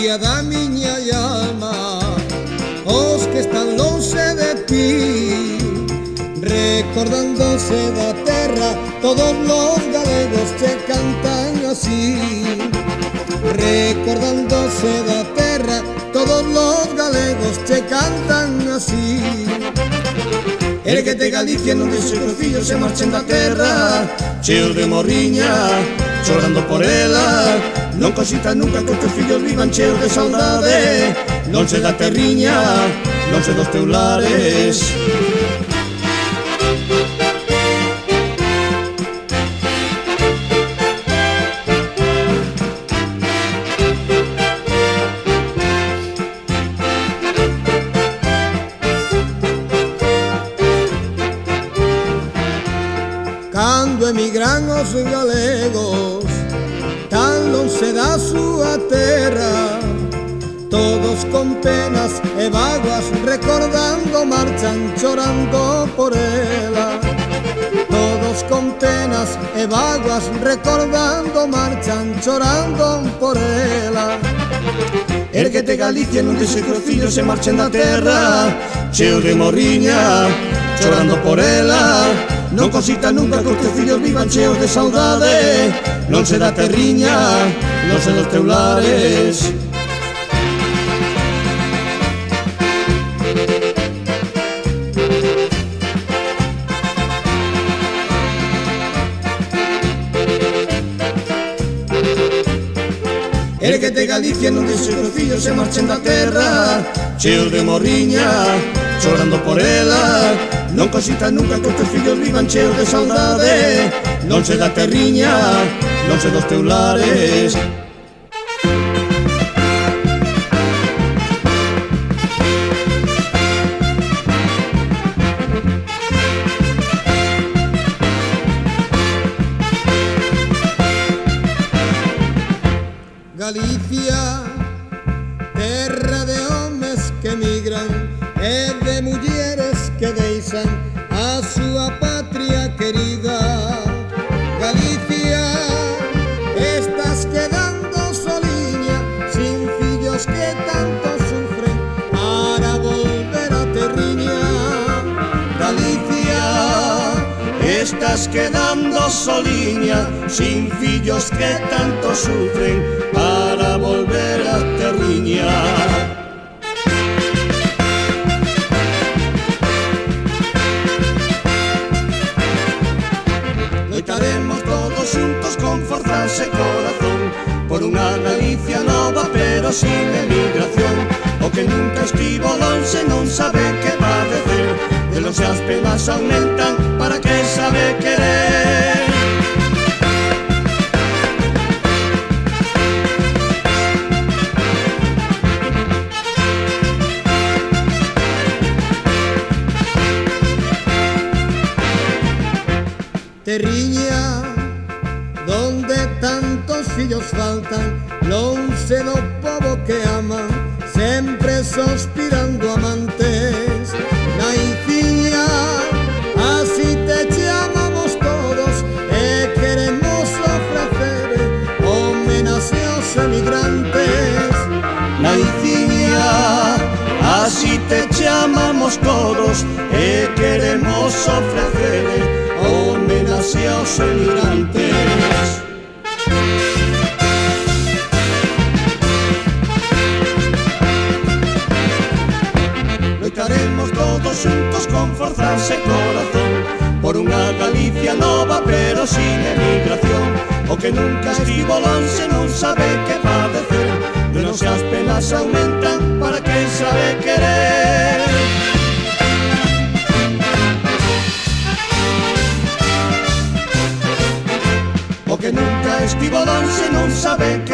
Galicia da miña alma, os que están lonxe de ti, recordándose da terra, todos los galegos che cantan así. Recordándose da terra, todos los galegos che cantan así. Erguete Galicia, non deixe que os fillos se marchen da terra, cheos de morriña, chorando por ela. Non consintas nunca que os teus fillos vivan cheos de saudade, lonxe da terriña, lonxe dos teus lares. Cando emigran os galegos tan lonxe da súa terra, todos con penas e vaguas recordando marchan chorando por ela. Todos con penas e vaguas recordando marchan chorando por ela. Erguete Galicia, non deixe que os fillos se marchen da terra, cheo de morriña, chorando por ela. Non consintas nunca que os teus fillos vivan cheos de saudade, lonxe da terriña, lonxe dos teus lares. Erguete Galicia, non deixe que os fillos se marchen da terra, cheos de morriña, chorando por ela. Non consintas nunca que os teus fillos vivan cheos de saudade, lonxe da terriña, lonxe dos teus lares. Galicia, terra de homes que emigran e de mulleres que deixan a súa patria querida. Galicia, estás quedando soliña, sin fillos que tanto sufren para volver a terriña. Galicia, estás quedando soliña, sin fillos que tanto sufren para volver a terriña. Loitaremos todos xuntos con forzarse corazón por unha Galicia nova pero sin emigración. O que nunca estivo lonxe non sabe que padecer, de lonxe as penas aumentan para que sabe querer. Terriña, donde tantos fillos faltan, lonxe do pobo que aman, sempre sospirando amantes. Naiciña, así te chamamos todos e queremos ofrecer homenaxe aos emigrantes. Naiciña, así te chamamos todos e queremos ofrecer homenaxe aos emigrantes. Loitaremos todos xuntos con forzarse corazón por unha Galicia nova pero sin emigración. O que nunca estivo lonxe non sabe que padecer, de lonxe as penas aumentan para quen sabe querer. O que nunca estivo lonxe non sabe que